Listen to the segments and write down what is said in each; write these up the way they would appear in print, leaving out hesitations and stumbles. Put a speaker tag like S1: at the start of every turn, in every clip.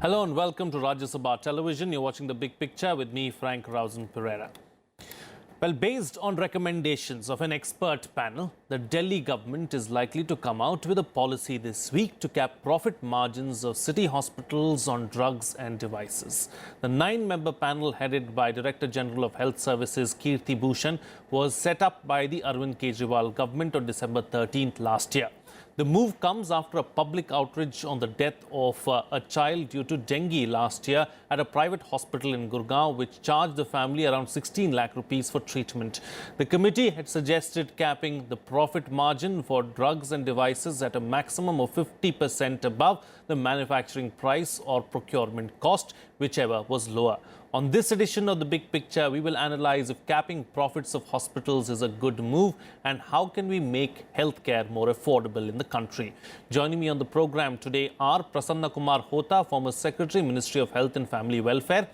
S1: Hello and welcome to Rajya Sabha Television. You're watching The Big Picture with me, Frank Rausan Pereira. Well, based on recommendations of an expert panel, the Delhi government is likely to come out with a policy this week to cap profit margins of city hospitals on drugs and devices. The 9-member panel headed by Director General of Health Services Kirti Bhushan was set up by the Arvind Kejriwal government on December 13th last year. The move comes after a public outrage on the death of a child due to dengue last year at a private hospital in Gurgaon, which charged the family around 16 lakh rupees for treatment. The committee had suggested capping the profit margin for drugs and devices at a maximum of 50% above the manufacturing price or procurement cost, whichever was lower. On this edition of The Big Picture, we will analyze if capping profits of hospitals is a good move and how can we make healthcare more affordable in the country. Joining me on the program today are Prasanna Kumar Hota, former Secretary, Ministry of Health and Family Welfare,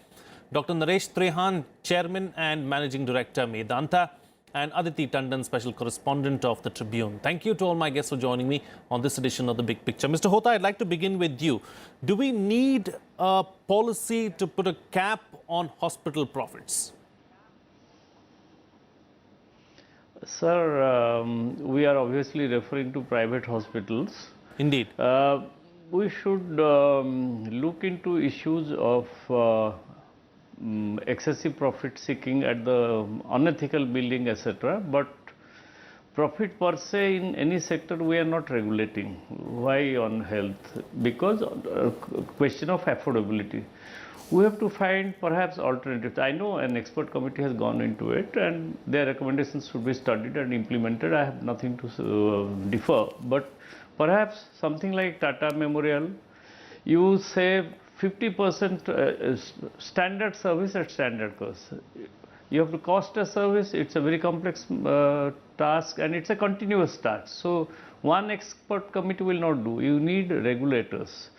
S1: Dr. Naresh Trehan, Chairman and Managing Director, Medanta, and Aditi, Tandon, Special Correspondent of the Tribune. Thank you to all my guests for joining me on this edition of The Big Picture. Mr. Hota, I'd like to begin with you. Do we need a policy to put a cap on hospital profits?
S2: Sir, we are obviously referring to private hospitals.
S1: Indeed.
S2: We should look into issues of excessive profit seeking at the unethical billing, etc. But profit per se in any sector we are not regulating. Why on health? Because question of affordability. We have to find perhaps alternatives. I know an expert committee has gone into it and their recommendations should be studied and implemented. I have nothing to differ. But perhaps something like Tata Memorial, you save 50% standard service at standard cost. You have to cost a service, it's a very complex task and it's a continuous task. So one expert committee will not do. You need regulators.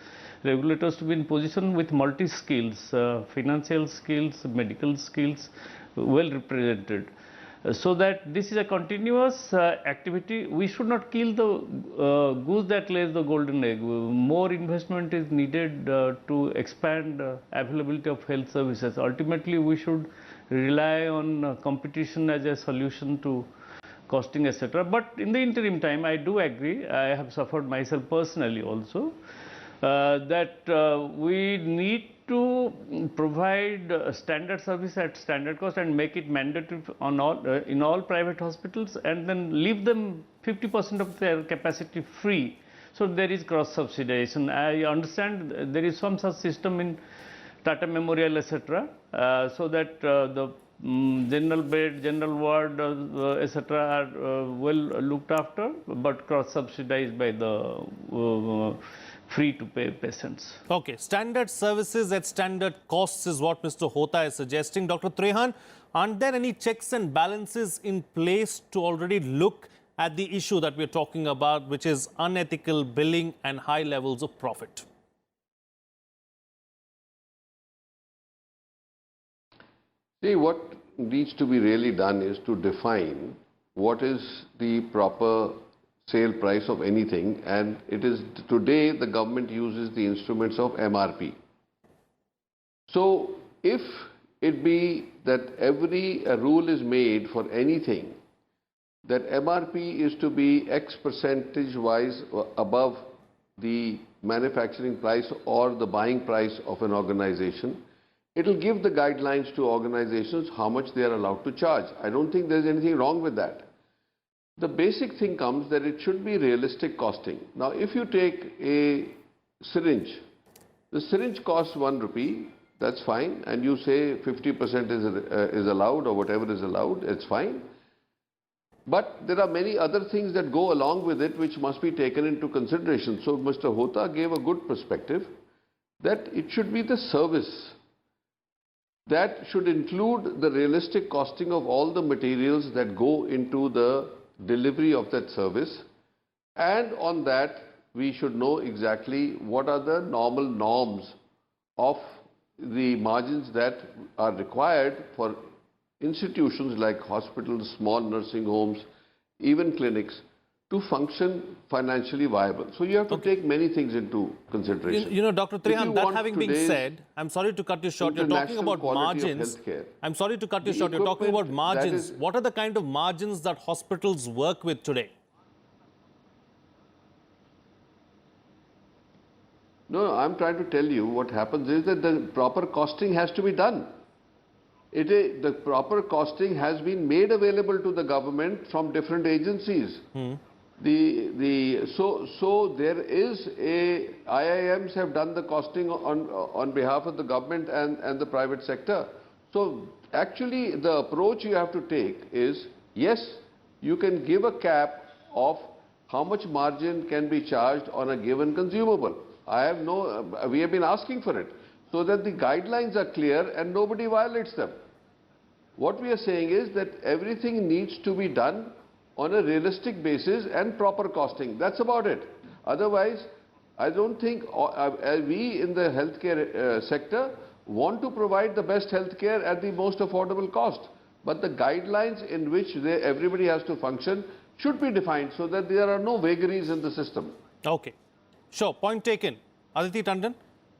S2: Regulators to be in position with multi-skills, financial skills, medical skills, well represented. So that this is a continuous activity. We should not kill the goose that lays the golden egg. More investment is needed to expand availability of health services. Ultimately, we should rely on competition as a solution to costing, etc. But in the interim time, I do agree. I have suffered myself personally also. That we need to provide standard service at standard cost and make it mandatory on all in all private hospitals and then leave them 50% of their capacity free. So there is cross subsidization. I understand there is some such system in Tata Memorial, etc. So that the general bed, general ward, etc. are well looked after, but cross subsidized by the free-to-pay patients.
S1: Okay, standard services at standard costs is what Mr. Hota is suggesting. Dr. Trehan, aren't there any checks and balances in place to already look at the issue that we're talking about, which is unethical billing and high levels of profit?
S3: See, what needs to be really done is to define what is the proper sale price of anything, and it is today the government uses the instruments of MRP. So if it be that every rule is made for anything, that MRP is to be X percentage wise above the manufacturing price or the buying price of an organization, it will give the guidelines to organizations how much they are allowed to charge. I don't think there is anything wrong with that. The basic thing comes that it should be realistic costing. Now, if you take a syringe, the syringe costs 1 rupee, that's fine, and you say 50% is allowed or whatever is allowed, it's fine. But there are many other things that go along with it which must be taken into consideration. So Mr. Hota gave a good perspective that it should be the service. That should include the realistic costing of all the materials that go into the delivery of that service, and on that we should know exactly what are the normal norms of the margins that are required for institutions like hospitals, small nursing homes, even clinics, to function financially viable. So you have to take many things into consideration.
S1: You know, Dr.
S3: If you
S1: Trehan, that
S3: want
S1: having been
S3: today's
S1: said, I'm sorry to cut you short. You're talking
S3: international
S1: about
S3: quality of
S1: margins.
S3: healthcare,
S1: I'm sorry to cut you
S3: the
S1: short. You're talking about
S3: equipment that
S1: margins.
S3: is-
S1: What are the kind of margins that hospitals work with today?
S3: No, I'm trying to tell you what happens is that the proper costing has to be done. The proper costing has been made available to the government from different agencies. So there is IIMs have done the costing on behalf of the government and the private sector. So actually the approach you have to take is, yes, you can give a cap of how much margin can be charged on a given consumable. We have been asking for it so that the guidelines are clear and nobody violates them. What we are saying is that everything needs to be done on a realistic basis and proper costing. That's about it. Otherwise, I don't think we in the healthcare sector want to provide the best healthcare at the most affordable cost. But the guidelines in which everybody has to function should be defined so that there are no vagaries in the system.
S1: Okay. Sure. Point taken. Aditi Tandon,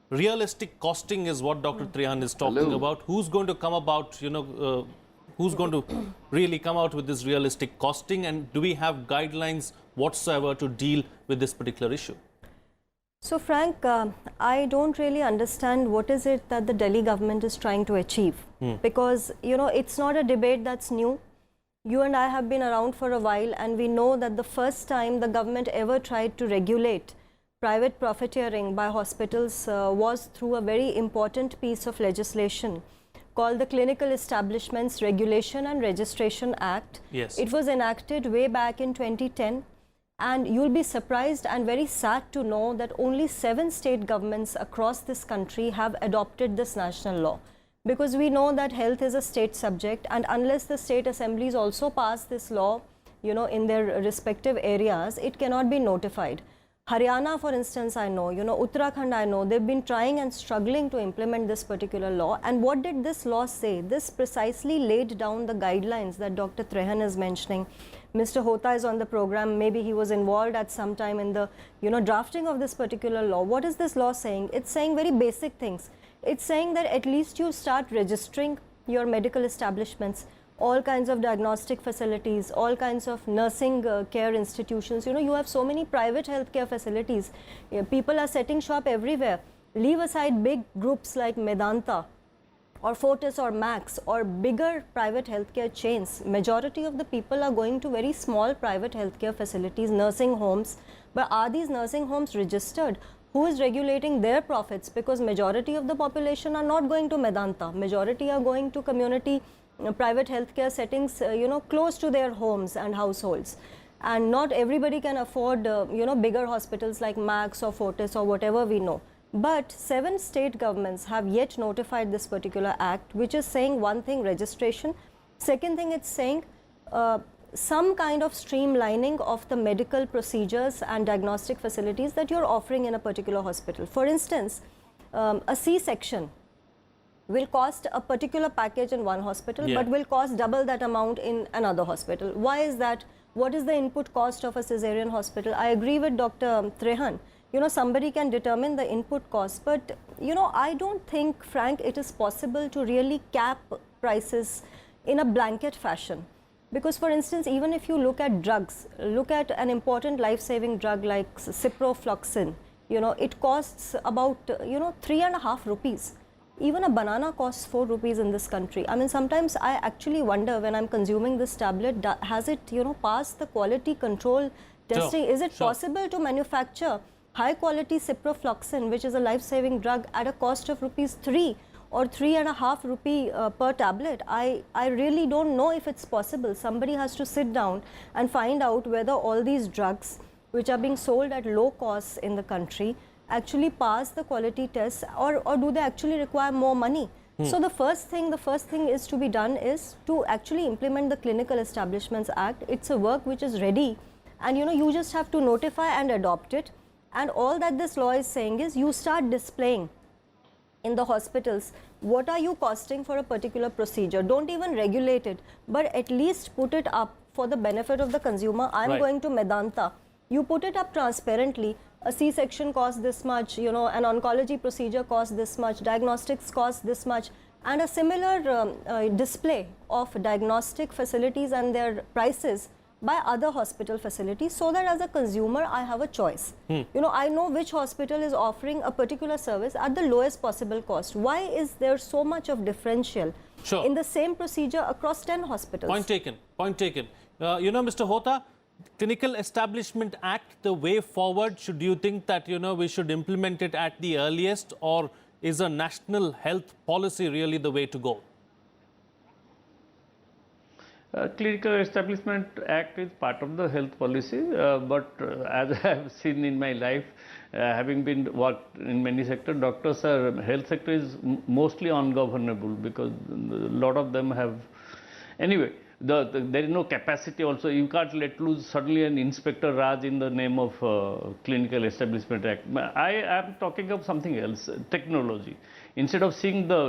S1: realistic costing is what Dr. Trehan is talking about. Who's going to come about, who's going to really come out with this realistic costing, and do we have guidelines whatsoever to deal with this particular issue?
S4: So Frank, I don't really understand what is it that the Delhi government is trying to achieve, because it's not a debate that's new. You and I have been around for a while, and we know that the first time the government ever tried to regulate private profiteering by hospitals was through a very important piece of legislation called the Clinical Establishments Regulation and Registration Act.
S1: Yes.
S4: It was enacted way back in 2010, and you'll be surprised and very sad to know that only 7 state governments across this country have adopted this national law. Because we know that health is a state subject, and unless the state assemblies also pass this law, in their respective areas, it cannot be notified. Haryana, for instance, I know, Uttarakhand, I know, they've been trying and struggling to implement this particular law. And what did this law say? This precisely laid down the guidelines that Dr. Trehan is mentioning. Mr. Hota is on the program. Maybe he was involved at some time in the, drafting of this particular law. What is this law saying? It's saying very basic things. It's saying that at least you start registering your medical establishments, all kinds of diagnostic facilities, all kinds of nursing care institutions. You have so many private healthcare facilities. People are setting shop everywhere. Leave aside big groups like Medanta or Fortis or Max or bigger private healthcare chains. Majority of the people are going to very small private healthcare facilities, nursing homes. But are these nursing homes registered? Who is regulating their profits? Because majority of the population are not going to Medanta. Majority are going to community private healthcare settings, close to their homes and households. And not everybody can afford, bigger hospitals like Max or Fortis or whatever we know. But 7 state governments have yet notified this particular act, which is saying one thing, registration. Second thing, it's saying some kind of streamlining of the medical procedures and diagnostic facilities that you're offering in a particular hospital. For instance, a C-section will cost a particular package in one hospital, but will cost double that amount in another hospital. Why is that? What is the input cost of a cesarean hospital? I agree with Dr. Trehan. Somebody can determine the input cost, but, I don't think, Frank, it is possible to really cap prices in a blanket fashion. Because, for instance, even if you look at drugs, look at an important life-saving drug like ciprofloxacin, it costs about, 3.5 rupees. Even a banana costs 4 rupees in this country. I mean, sometimes I actually wonder when I'm consuming this tablet, has it, passed the quality control testing?
S1: Sure.
S4: Is it possible to manufacture high quality ciprofloxacin, which is a life-saving drug, at a cost of rupees 3 or 3.5 rupee per tablet? I really don't know if it's possible. Somebody has to sit down and find out whether all these drugs, which are being sold at low costs in the country, actually pass the quality tests, or do they actually require more money? So the first thing is to be done is to actually implement the Clinical Establishments Act. It's a work which is ready, and you just have to notify and adopt it. And all that this law is saying is you start displaying in the hospitals what are you costing for a particular procedure. Don't even regulate it, but at least put it up for the benefit of the consumer. I'm
S1: Right.
S4: going to Medanta. You put it up transparently. A C-section costs this much, you know, an oncology procedure costs this much, diagnostics costs this much, and a similar display of diagnostic facilities and their prices by other hospital facilities, so that as a consumer I have a choice. You know, I know which hospital is offering a particular service at the lowest possible cost. Why is there so much of differential
S1: Sure.
S4: in the same procedure across 10 hospitals?
S1: Point taken. Point taken. You know, Mr. Hota, Clinical Establishment Act, the way forward, should you think that, you know, we should implement it at the earliest, or is a national health policy really the way to go?
S2: Clinical Establishment Act is part of the health policy, but as I have seen in my life, having been worked in many sectors, health sector is mostly ungovernable, because a lot of them have, anyway, there is no capacity also. You can't let loose suddenly an Inspector Raj in the name of Clinical Establishment Act. I am talking of something else, technology. Instead of seeing the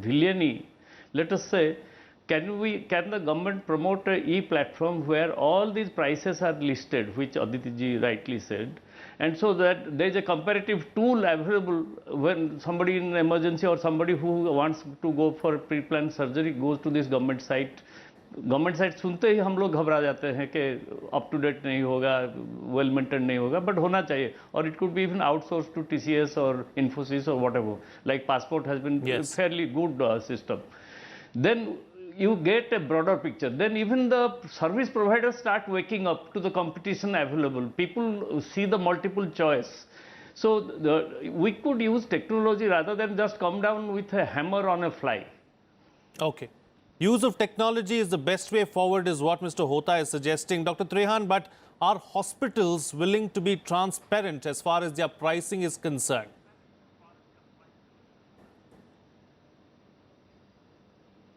S2: villainy, let us say, can the government promote a e-platform where all these prices are listed, which Aditi ji rightly said, and so that there is a comparative tool available when somebody in emergency or somebody who wants to go for pre-planned surgery goes to this government site. Government site सुनते ही हम लोग घबरा जाते हैं कि up to date नहीं होगा, well maintain नहीं होगा, बट होना चाहिए. और it could be even outsource to TCS और Infosys or whatever. Like passport has been fairly good system. Then you get a broader picture. Then even the service providers start waking up to the competition available. People see the multiple choice. So we could use technology rather than just come down with a hammer on a fly.
S1: Okay. Use of technology is the best way forward, is what Mr. Hota is suggesting. Dr. Trehan, but are hospitals willing to be transparent as far as their pricing is concerned?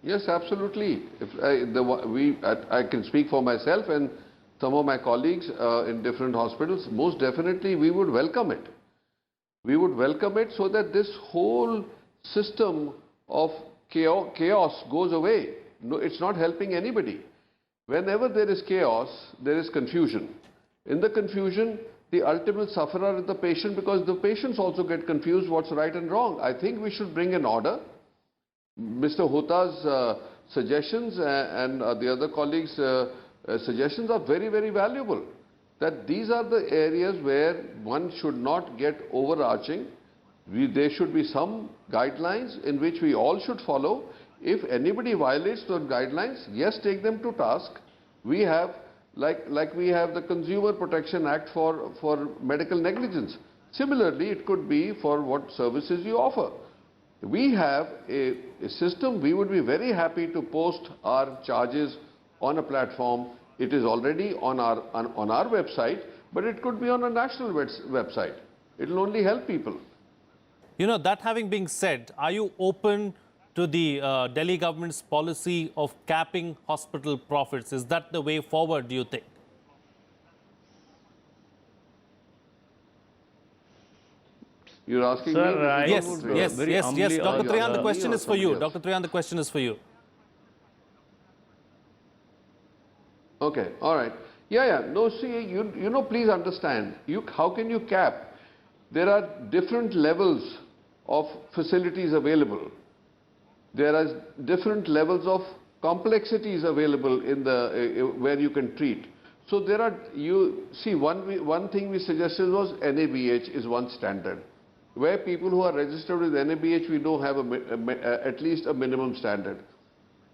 S3: Yes, absolutely. I can speak for myself and some of my colleagues in different hospitals. Most definitely, we would welcome it. We would welcome it so that this whole system of chaos goes away. No, it's not helping anybody. Whenever there is chaos, there is confusion. In the confusion, the ultimate sufferer is the patient, because the patients also get confused what's right and wrong. I think we should bring an order. Mr. Hota's suggestions and the other colleagues' suggestions are very, very valuable. That these are the areas where one should not get overarching. There should be some guidelines in which we all should follow. If anybody violates those guidelines, yes, take them to task. We have, like we have the Consumer Protection Act for medical negligence. Similarly, it could be for what services you offer. We have a system. We would be very happy to post our charges on a platform. It is already on our website, but it could be on a national website. It will only help people.
S1: You know, that having been said, are you open to the Delhi government's policy of capping hospital profits? Is that the way forward, do you think?
S3: You're asking
S2: Sir,
S3: me?
S1: Yes. Dr. Trehan, the
S3: me
S1: question
S3: or
S1: is for you.
S3: somebody else?
S1: Dr. Trehan, the question is for you.
S3: Okay, all right. Yeah. No, see, you know, please understand. How can you cap? There are different levels of facilities available. There are different levels of complexities available in the where you can treat. So there are, one thing we suggested was NABH is one standard. Where people who are registered with NABH, we don't have at least a minimum standard.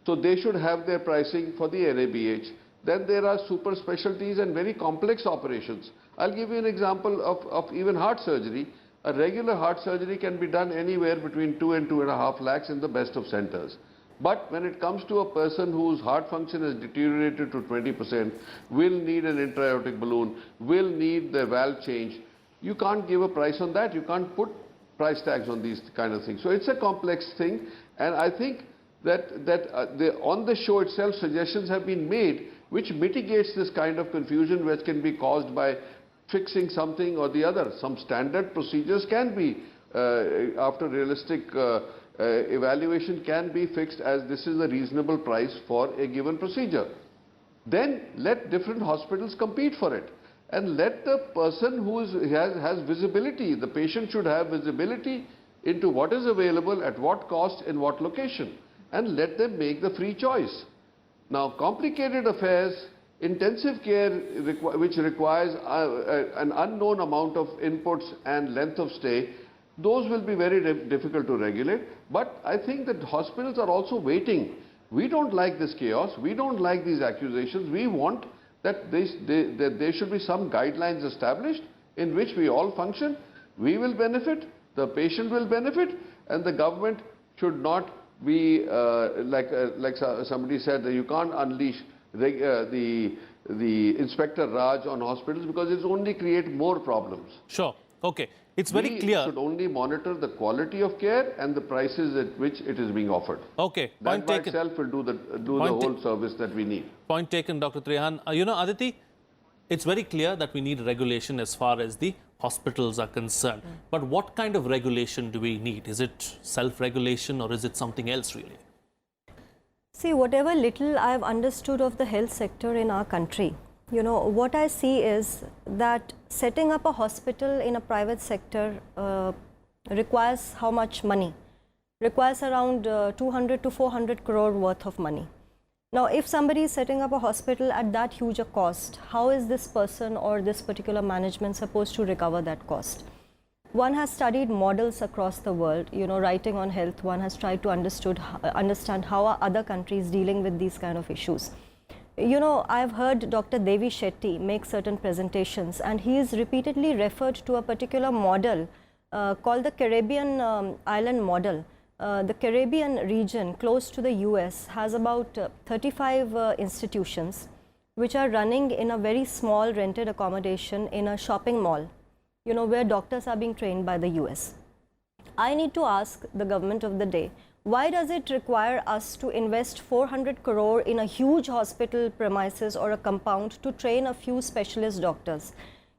S3: So they should have their pricing for the NABH. Then there are super specialties and very complex operations. I'll give you an example of even heart surgery. A regular heart surgery can be done anywhere between 2 and 2.5 lakhs in the best of centers. But when it comes to a person whose heart function has deteriorated to 20%, will need an intra-aortic balloon, will need the valve change, you can't give a price on that. You can't put price tags on these kind of things. So it's a complex thing, and I think that on the show itself, suggestions have been made which mitigates this kind of confusion which can be caused by fixing something or the other. Some standard procedures can be, after realistic evaluation, can be fixed as this is a reasonable price for a given procedure. then let different hospitals compete for it. And let the person who has visibility, the patient should have visibility into what is available, at what cost, in what location, and let them make the free choice. Now, complicated affairs, intensive care which requires an unknown amount of inputs and length of stay, those will be very difficult to regulate. But I think that hospitals are also waiting. We don't like this chaos. We don't like these accusations. We want that there should be some guidelines established in which we all function. We will benefit, the patient will benefit, and the government should not be like somebody said, that you can't unleash the Inspector Raj on hospitals, because it's only create more problems.
S1: Sure. Okay. It's very clear.
S3: We should only monitor the quality of care and the prices at which it is being offered.
S1: Okay.
S3: That by itself will do the whole service that we need.
S1: Point taken, Dr. Trehan. You know, Aditi, it's very clear that we need regulation as far as the hospitals are concerned. But what kind of regulation do we need? Is it self-regulation or is it something else really?
S4: See, whatever little I have understood of the health sector in our country, you know, what I see is that setting up a hospital in a private sector requires how much money? Requires around 200 to 400 crore worth of money. Now, if somebody is setting up a hospital at that huge a cost, how is this person or this particular management supposed to recover that cost? One has studied models across the world, you know, writing on health, one has tried to understand how are other countries dealing with these kind of issues. You know, I've heard Dr. Devi Shetty make certain presentations, and he is repeatedly referred to a particular model called the Caribbean island model. The Caribbean region close to the US has about 35 institutions which are running in a very small rented accommodation in a shopping mall, you know, where doctors are being trained by the US. I need to ask the government of the day, why does it require us to invest 400 crore in a huge hospital premises or a compound to train a few specialist doctors?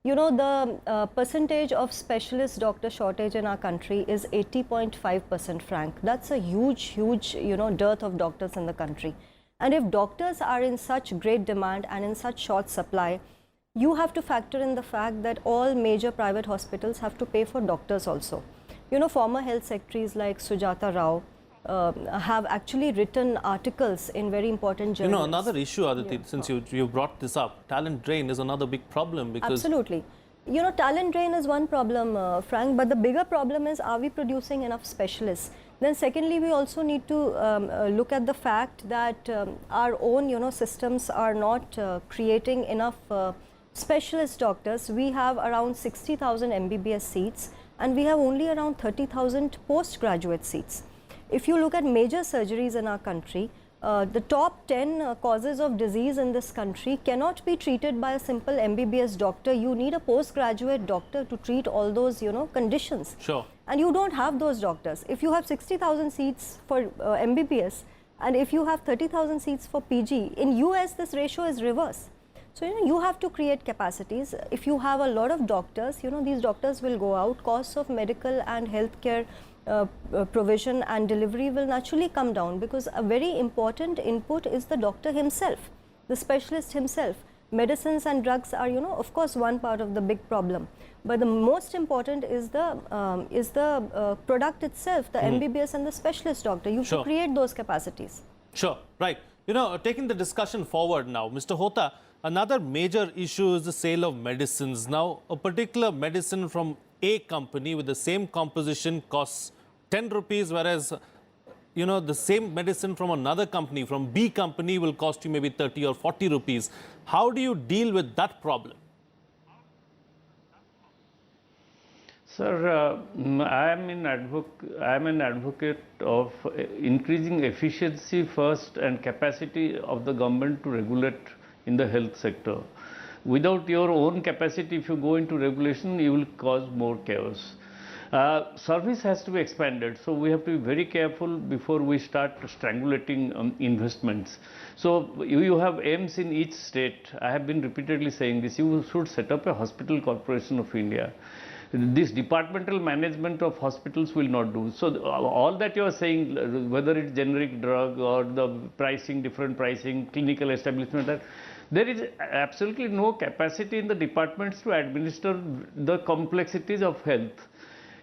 S4: You know, the percentage of specialist doctor shortage in our country is 80.5%, Frank. That's a huge, you know, dearth of doctors in the country. And if doctors are in such great demand and in such short supply, you have to factor in the fact that all major private hospitals have to pay for doctors also. You know, former health secretaries like Sujata Rao have actually written articles in very important journals.
S1: You know, another issue, Aditi, since you brought this up, talent drain is another big problem because...
S4: Absolutely. You know, talent drain is one problem, Frank, but the bigger problem is, are we producing enough specialists? Then secondly, we also need to look at the fact that our own, you know, systems are not creating enough specialist doctors. We have around 60,000 MBBS seats and we have only around 30,000 postgraduate seats. If you look at major surgeries in our country, the top 10 causes of disease in this country cannot be treated by a simple MBBS doctor. You need a postgraduate doctor to treat all those, you know, conditions.
S1: Sure.
S4: And you don't have those doctors. If you have 60,000 seats for MBBS and if you have 30,000 seats for PG, in US this ratio is reverse. So, you know, you have to create capacities. If you have a lot of doctors, you know, these doctors will go out, costs of medical and healthcare provision and delivery will naturally come down, because a very important input is the doctor himself, the specialist himself. Medicines and drugs are, you know, of course, one part of the big problem, but the most important is the product itself, the MBBS and the specialist doctor. You should create those capacities.
S1: Sure, right. You know, taking the discussion forward now, Mr. Hota, another major issue is the sale of medicines. Now, a particular medicine from A company with the same composition costs 10 rupees, whereas, you know, the same medicine from another company, from B company, will cost you maybe 30 or 40 rupees. How do you deal with that problem?
S2: Sir, I am an advocate of increasing efficiency first and capacity of the government to regulate in the health sector. Without your own capacity, if you go into regulation, you will cause more chaos. Service has to be expanded, so we have to be very careful before we start strangulating investments. So you have aims in each state. I have been repeatedly saying this. You should set up a hospital corporation of India. this departmental management of hospitals will not do. So all that you are saying, whether it's generic drug or the pricing, different pricing, clinical establishment, that there is absolutely no capacity in the departments to administer the complexities of health.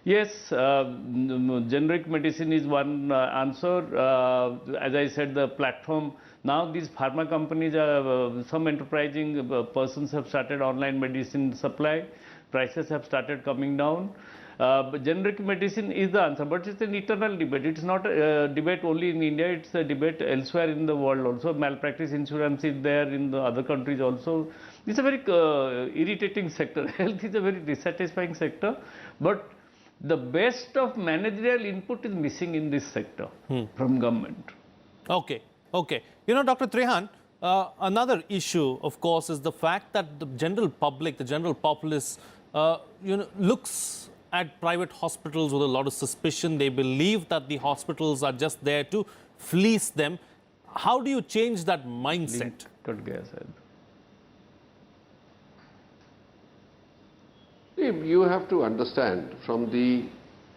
S2: Yes, generic medicine is one answer. As I said, the platform. Now these pharma companies, some enterprising persons have started online medicine supply. Prices have started coming down. But generic medicine is the answer, but it's an eternal debate. It's not a debate only in India, it's a debate elsewhere in the world also. Malpractice insurance is there in the other countries also. It's a very irritating sector. Health is a very dissatisfying sector, but the best of managerial input is missing in this sector from government.
S1: Okay, okay. You know, Dr. Trehan, another issue, of course, is the fact that the general public, the general populace, looks at private hospitals with a lot of suspicion. They believe that the hospitals are just there to fleece them. How do you change that mindset?
S3: You have to understand from the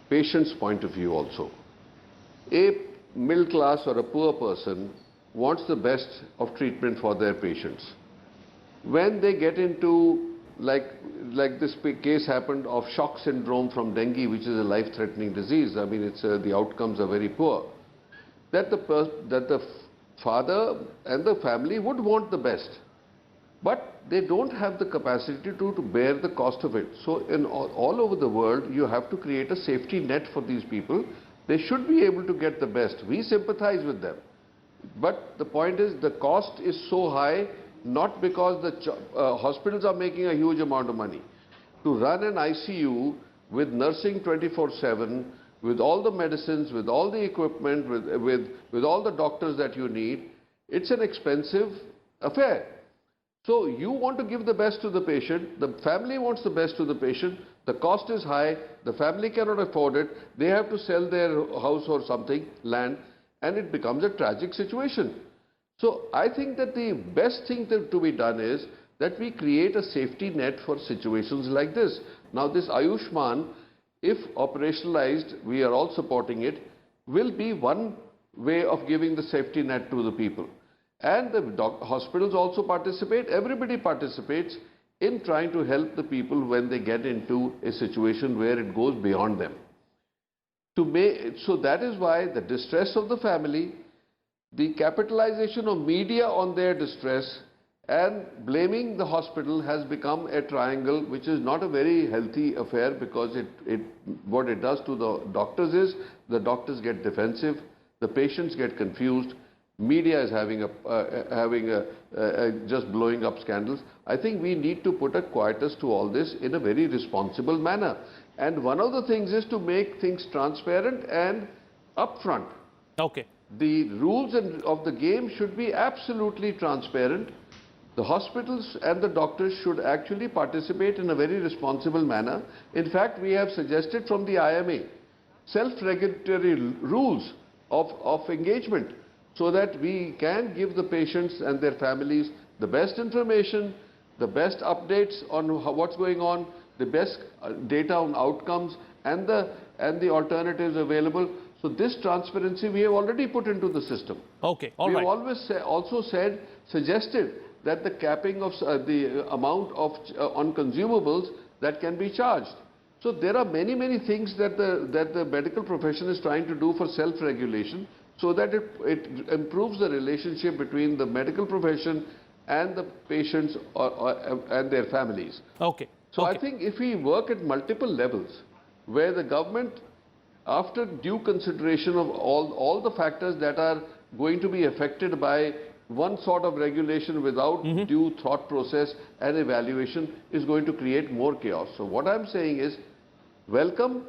S3: patient's point of view also. A middle class or a poor person wants the best of treatment for their patients. When they get into, like this case happened of shock syndrome from dengue, which is a life-threatening disease, I mean, it's the outcomes are very poor, that the father and the family would want the best, but they don't have the capacity to bear the cost of it. So in all over the world, you have to create a safety net for these people. They should be able to get the best. We sympathize with them. But the point is, the cost is so high, not because the hospitals are making a huge amount of money. To run an ICU with nursing 24/7, with all the medicines, with all the equipment, with all the doctors that you need, it's an expensive affair. So you want to give the best to the patient, the family wants the best to the patient, the cost is high, the family cannot afford it, they have to sell their house or something, land, and it becomes a tragic situation. So I think that the best thing to be done is that we create a safety net for situations like this. Now this Ayushman, if operationalized, we are all supporting it, will be one way of giving the safety net to the people. And the hospitals also participate, everybody participates in trying to help the people when they get into a situation where it goes beyond them. So that is why the distress of the family, the capitalization of media on their distress, and blaming the hospital has become a triangle which is not a very healthy affair, because what it does to the doctors is the doctors get defensive, the patients get confused, media is just blowing up scandals. I think we need to put a quietus to all this in a very responsible manner. And one of the things is to make things transparent and upfront.
S1: Okay.
S3: The rules of the game should be absolutely transparent. The hospitals and the doctors should actually participate in a very responsible manner. In fact, we have suggested from the IMA self-regulatory rules of engagement, so that we can give the patients and their families the best information, the best updates on what's going on, the best data on outcomes, and the alternatives available. So this transparency we have already put into the system.
S1: Okay, all right.
S3: We have always also suggested that the capping of the amount of on consumables that can be charged. So there are many things that the medical profession is trying to do for self-regulation, so that it improves the relationship between the medical profession and the patients and their families.
S1: Okay.
S3: So I think if we work at multiple levels, where the government, after due consideration of all the factors that are going to be affected by one sort of regulation without due thought process and evaluation, is going to create more chaos. So what I'm saying is, welcome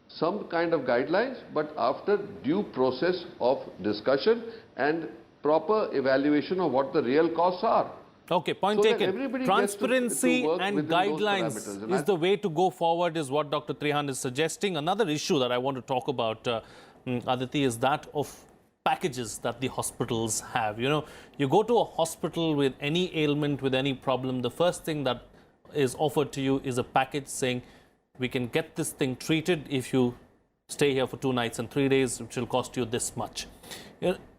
S3: some kind of guidelines, but after due process of discussion and proper evaluation of what the real costs are.
S1: Okay, point
S3: So that
S1: taken.
S3: everybody
S1: Transparency
S3: gets to work
S1: and
S3: within those
S1: guidelines
S3: parameters. And
S1: is the way to go forward, is what Dr. Trehan is suggesting. Another issue that I want to talk about, Aditi, is that of packages that the hospitals have. You know, you go to a hospital with any ailment, with any problem, the first thing that is offered to you is a package saying, we can get this thing treated if you stay here for 2 nights and 3 days, which will cost you this much.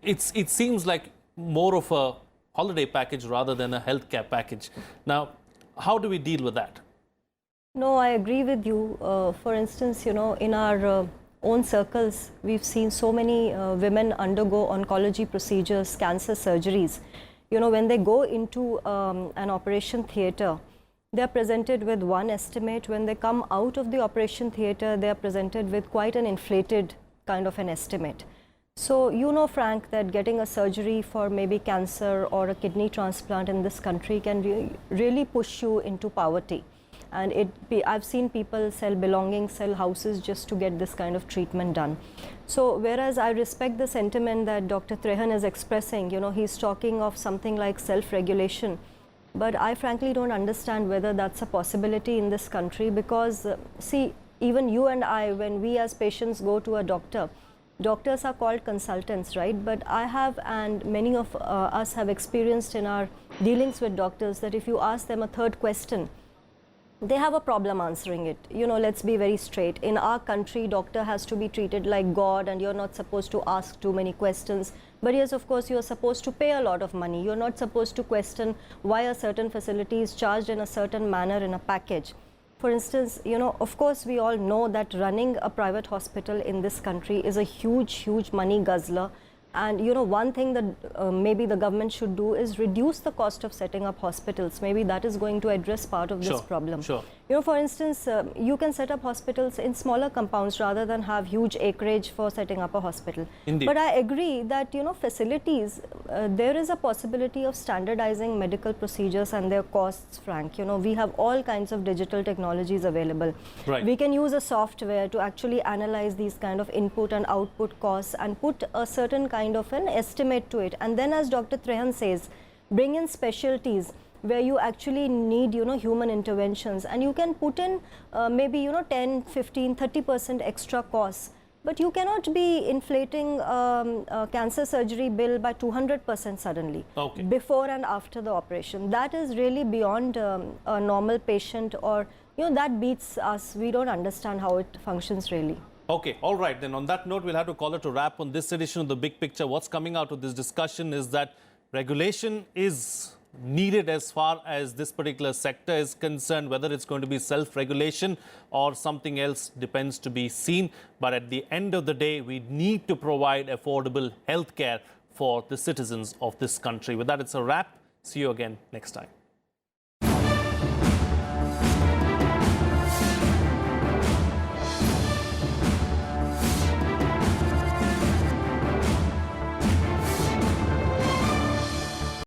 S1: It seems like more of a holiday package rather than a healthcare package. Now, how do we deal with that?
S4: No, I agree with you. For instance, in our own circles, we've seen so many women undergo oncology procedures, cancer surgeries. When they go into an operation theatre, they're presented with one estimate. When they come out of the operation theatre, they're presented with quite an inflated kind of an estimate. So, Frank, that getting a surgery for maybe cancer or a kidney transplant in this country can really push you into poverty. And I've seen people sell belongings, sell houses just to get this kind of treatment done. So whereas I respect the sentiment that Dr. Trehan is expressing, he's talking of something like self-regulation. But I frankly don't understand whether that's a possibility in this country because, see, even you and I, when we as patients go to a doctor, doctors are called consultants, right? But I have, and many of us have experienced in our dealings with doctors, that if you ask them a third question, they have a problem answering it. Let's be very straight. In our country, doctor has to be treated like God and you're not supposed to ask too many questions. But yes, of course, you're supposed to pay a lot of money. You're not supposed to question why a certain facility is charged in a certain manner in a package. For instance, of course, we all know that running a private hospital in this country is a huge, huge money guzzler. And one thing that maybe the government should do is reduce the cost of setting up hospitals. Maybe that is going to address part of this problem.
S1: Sure.
S4: For instance, you can set up hospitals in smaller compounds rather than have huge acreage for setting up a hospital.
S1: Indeed.
S4: But I agree that, facilities, there is a possibility of standardizing medical procedures and their costs, Frank. We have all kinds of digital technologies available.
S1: Right.
S4: We can use a software to actually analyze these kind of input and output costs and put a certain kind of an estimate to it. And then, as Dr. Trehan says, bring in specialties where you actually need, human interventions, and you can put in maybe, 10, 15, 30% extra costs. But you cannot be inflating a cancer surgery bill by 200% suddenly, before and after the operation. That is really beyond a normal patient, or, that beats us. We don't understand how it functions really.
S1: Okay, all right. Then on that note, we'll have to call it a wrap on this edition of The Big Picture. What's coming out of this discussion is that regulation is needed as far as this particular sector is concerned. Whether it's going to be self-regulation or something else depends to be seen. But at the end of the day, we need to provide affordable healthcare for the citizens of this country. With that, it's a wrap. See you again next time.